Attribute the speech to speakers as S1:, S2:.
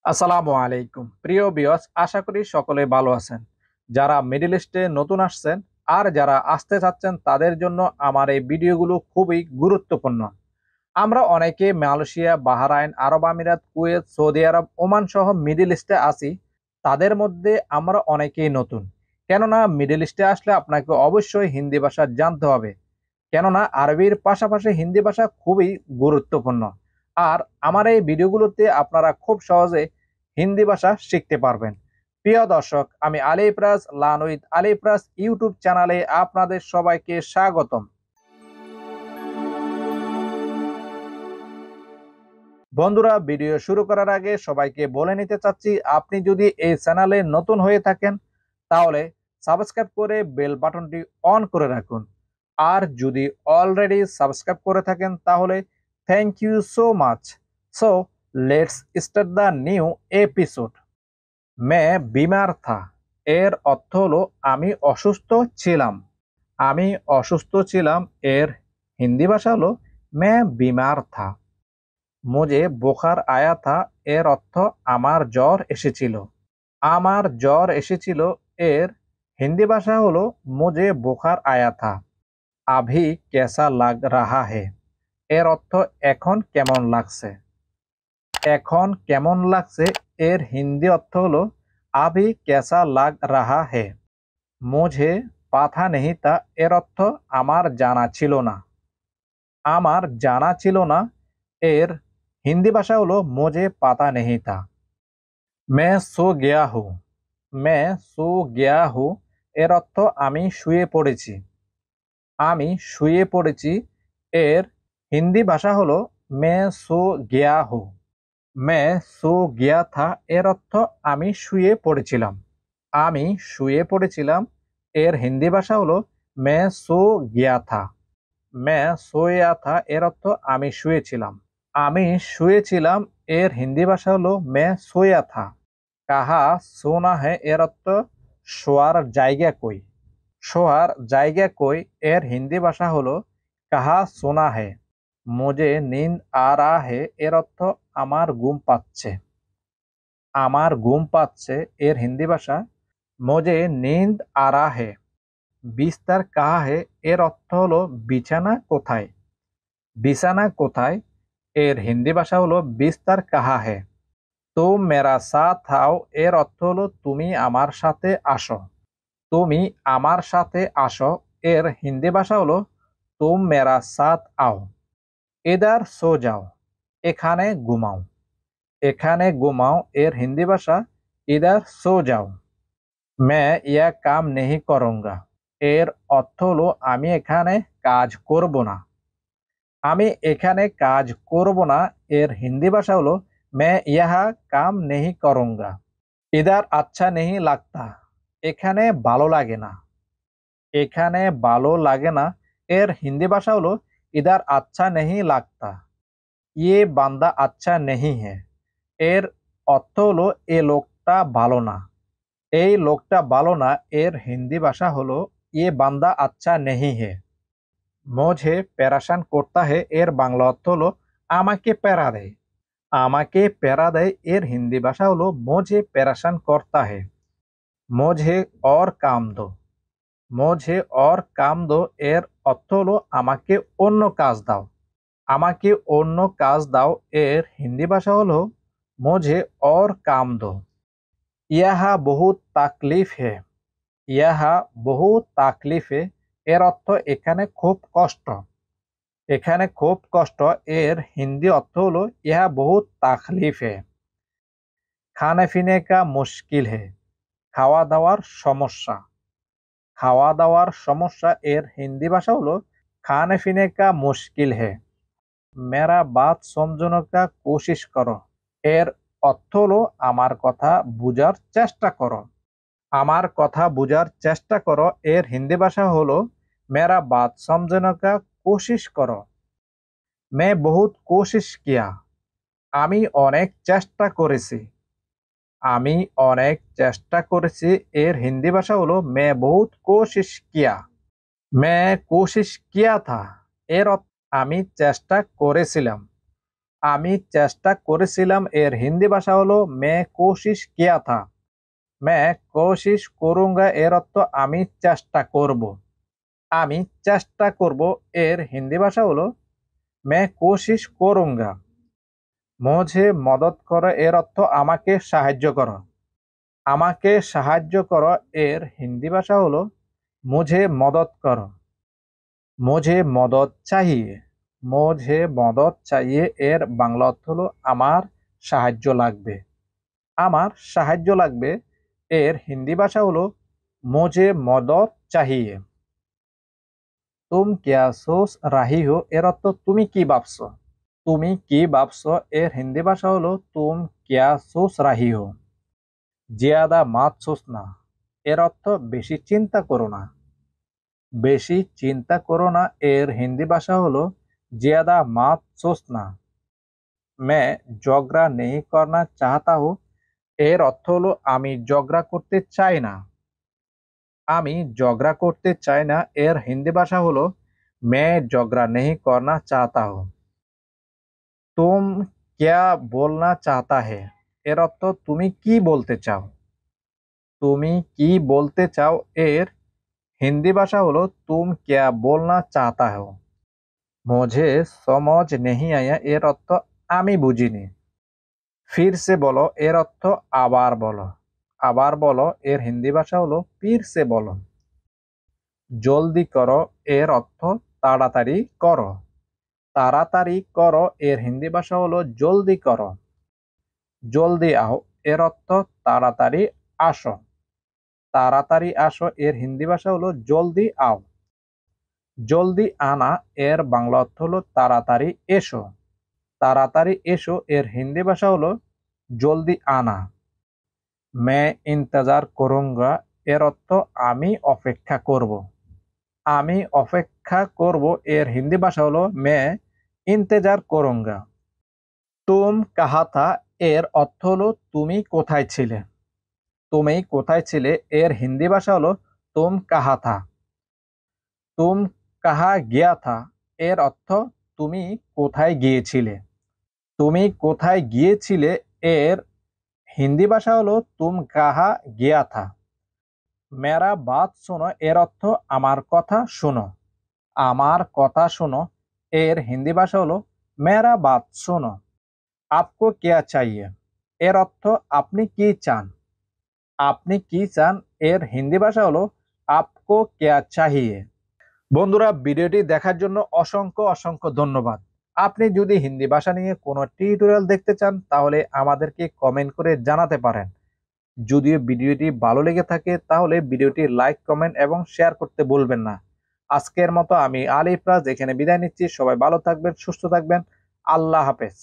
S1: আসসালামু আলাইকুম প্রিয় ভিউয়ার্স, আশা করি সকলে ভালো আছেন। যারা মিডল ইস্টে নতুন আসছেন আর যারা আসতে চাচ্ছেন তাদের জন্য আমার এই ভিডিওগুলো খুবই গুরুত্বপূর্ণ। আমরা অনেকে মালয়েশিয়া, বাহরাইন, আরব আমিরাত, কুয়েত, সৌদি আরব, ওমান সহ মিডল ইস্টে আছি। তাদের মধ্যে আমরা অনেকেই নতুন। কেননা মিডল ইস্টে আসলে আপনাকে অবশ্যই হিন্দি ভাষা জানতে হবে। কেননা আরবির পাশাপাশি হিন্দি ভাষা খুবই গুরুত্বপূর্ণ। আর আমার এই ভিডিওগুলোতে আপনারা খুব সহজে হিন্দি ভাষা শিখতে পারবেন। প্রিয় দর্শক, আমি Ali Ifraz learn with Ali Ifraz YouTube চ্যানেলে আপনাদের সবাইকে স্বাগতম। বন্ধুরা, ভিডিও শুরু করার আগে সবাইকে বলে নিতে চাচ্ছি, আপনি যদি এই চ্যানেলে নতুন হয়ে থাকেন তাহলে সাবস্ক্রাইব করে বেল বাটনটি অন করে রাখুন। আর যদি অলরেডি সাবস্ক্রাইব করে থাকেন তাহলে thank you so much. So let's start the new episode. मैं बीमार था এর অর্থ হলো আমি অসুস্থ ছিলাম। আমি অসুস্থ ছিলাম এর হিন্দি ভাষা হলো मैं बीमार था। मुझे बुखार आया था এর অর্থ আমার জ্বর এসেছিল। আমার জ্বর এসেছিল এর হিন্দি ভাষা হলো मुझे बुखार आया था। अभी कैसा लग रहा है এর অর্থ এখন কেমন লাগছে। এখন কেমন লাগছে এর হিন্দি অর্থ হলো अभी कैसा लग रहा है। मुझे पता नहीं था এর অর্থ আমার জানা ছিল না। আমার জানা ছিল না এর হিন্দি ভাষা হলো मुझे पता नहीं था। मैं सो गया हूँ। मैं सो गया हूँ এর অর্থ আমি শুয়ে পড়েছি। আমি শুয়ে পড়েছি এর হিন্দি ভাষা হলো मैं सो गया हूँ। मैं सो गया था এর অর্থ আমি শুয়ে পড়েছিলাম। আমি শুয়ে পড়েছিলাম এর হিন্দি ভাষা হলো मैं सो गया था। मैं सोया था এর অর্থ আমি শুয়েছিলাম। আমি শুয়েছিলাম এর হিন্দি ভাষা হলো मैं सोया था। কাহা সোনা है এর অর্থ শোয়ার জায়গা কই। শোয়ার জায়গা কই এর হিন্দি ভাষা হলো কাহা সোনা है। मुझे नींद आ रहा है এর অর্থ আমার ঘুম পাচ্ছে। আমার ঘুম পাচ্ছে এর হিন্দি ভাষা मुझे नींद आ रहा है। বিস্তার কাহা হে এর অর্থ হলো বিছানা কোথায়। বিছানা কোথায় এর হিন্দি ভাষা হলো বিস্তার কাহা হে। তুম মেরা সাথ আও এর অর্থ হলো তুমি আমার সাথে আসো। তুমি আমার সাথে আসো এর হিন্দি ভাষা হলো তুম মেরা সাথ আও। ইধার সো যাও এখানে ঘুমাও। এখানে ঘুমাও এর হিন্দি ভাষা ইধার সো যাও। मैं यह काम नहीं करूंगा এর অর্থ হলো আমি এখানে কাজ করব না। আমি এখানে কাজ করব না এর হিন্দি ভাষা হলো मैं यह काम नहीं करूंगा। इधर अच्छा नहीं लगता এখানে ভালো লাগে না। এখানে ভালো লাগে না এর হিন্দি ভাষা হলো इधर अच्छा नहीं लगता। ये बंदा अच्छा नहीं है এর অর্থ হলো এ লোকটা ভালো না। এই লোকটা ভালো না এর হিন্দি ভাষা হলো ये बंदा अच्छा नहीं है। मुझे परेशान করতা है এর বাংলা অর্থ হলো আমাকে প্যারা দেয়। আমাকে প্যারা দেয় এর হিন্দি ভাষা হলো मुझे परेशान करता है। मुझे और काम दो। मुझे और काम दो এর অর্থ হলো আমাকে অন্য কাজ দাও। আমাকে অন্য কাজ দাও এর হিন্দি ভাষা হলো मुझे और काम दो। ইহা বহুত তাকলিফ হে। ইহা বহুত তাকলিফ হে এর অর্থ এখানে খুব কষ্ট। এখানে খুব কষ্ট এর হিন্দি অর্থ হলো ইহা বহুত তাকলিফ হে। খানে পিনে কা মুশকিল হে খাওয়া দাওয়ার সমস্যা। খাওয়া দাওয়ার সমস্যা এর হিন্দি ভাষা হলো খানে পিনে কা মুশকিল হে। মেরা বাত সমঝনে কা কোশিশ করো এর অর্থ হলো আমার কথা বুঝার চেষ্টা করো। আমার কথা বুঝার চেষ্টা করো এর হিন্দি ভাষা হলো মেরা বাত সমঝনে কা কোশিশ করো। मैं बहुत कोशिश किया আমি অনেক চেষ্টা করেছি। আমি অনেক চেষ্টা করেছি এর হিন্দি ভাষা হলো मैं बहुत कोशिश किया। मैं कोशिश किया था এর অর্থ আমি চেষ্টা করেছিলাম। আমি চেষ্টা করেছিলাম এর হিন্দি ভাষা হলো मैं कोशिश किया था। मैं कोशिश करूंगा এর অর্থ আমি চেষ্টা করব। আমি চেষ্টা করব এর হিন্দি ভাষা হলো मैं कोशिश करूंगा। मुझे मदद करो এর অর্থ আমাকে সাহায্য করো। আমাকে সাহায্য করো এর হিন্দি ভাষা হলো मुझे मदद करो। मुझे मदद चाहिए। मुझे मदद चाहिए এর বাংলা অর্থ হলো আমার সাহায্য লাগবে। আমার সাহায্য লাগবে এর হিন্দি ভাষা হলো मुझे मदद चाहिए। तुम क्या सोच रही हो এর অর্থ তুমি কি ভাবছো। তুমি কি ভাবছো এর হিন্দি ভাষা হলো तुम क्या सोच रही हो। ज्यादा मत सोचना এর অর্থ বেশি চিন্তা করো না। বেশি চিন্তা করো না এর হিন্দি ভাষা হলো ज्यादा मत सोचना। मैं झगड़ा नहीं करना चाहता हूँ এর অর্থ হলো আমি ঝগড়া করতে চাই না। আমি ঝগড়া করতে চাই না এর হিন্দি ভাষা হলো मैं झगड़ा नहीं करना चाहता हूँ। तुम क्या बोलना चाहता है এর অর্থ তুমি কি বলতে চাও। তুমি কি বলতে চাও এর हिंदी भाषा হলো तुम क्या बोलना चाहता हो। मुझे समझ नहीं आया এর অর্থ আমি বুঝিনি। फिर से बोलो এর অর্থ আবার বলো। আবার বলো এর হিন্দি ভাষা হলো फिर से बोलो। জলদি করো এর অর্থ তাড়াতাড়ি করো। তাড়াতাড়ি করো এর হিন্দি ভাষা হলো জলদি করো। জলদি আও এর অর্থ তাড়াতাড়ি আসো। তাড়াতাড়ি আসো এর হিন্দি ভাষা হলো জলদি আও। জলদি আনা এর বাংলা অর্থ হলো তাড়াতাড়ি এসো। তাড়াতাড়ি এসো এর হিন্দি ভাষা হলো জলদি আনা। मैं इंतजार करूंगा এর অর্থ আমি অপেক্ষা করব। আমি অপেক্ষা করব এর হিন্দি ভাষা হলো मैं इंतजार करूंगा। तुम कहाँ था এর অর্থ হলো তুমি কোথায় ছিলে। তুমি কোথায় ছিলে এর হিন্দি ভাষা হলো तुम कहाँ था। तुम कहाँ गया था এর অর্থ তুমি কোথায় গিয়েছিলে। তুমি কোথায় গিয়েছিলে এর হিন্দি ভাষা হলো तुम कहाँ गया था। मेरा बात सुनो এর অর্থ আমার কথা শোনো। আমার কথা শোনো এর হিন্দি ভাষা হলো मेरा बात सुनो। आपको क्या चाहिए এর অর্থ আপনি কি চান। আপনি কি চান এর হিন্দি ভাষা হলো आपको क्या चाहिए। বন্ধুরা ভিডিওটি দেখার জন্য অসংখ্য অসংখ্য ধন্যবাদ। আপনি যদি হিন্দি ভাষা নিয়ে কোনো টিউটোরিয়াল দেখতে চান তাহলে আমাদেরকে কমেন্ট করে জানাতে পারেন। যদিও ভিডিওটি ভালো লেগে থাকে তাহলে ভিডিওটি লাইক কমেন্ট এবং শেয়ার করতে ভুলবেন না। আজকের মতো আমি আলিফ রাজ এখানে বিদায় নিচ্ছি। সবাই ভালো থাকবেন, সুস্থ থাকবেন। আল্লাহ হাফেজ।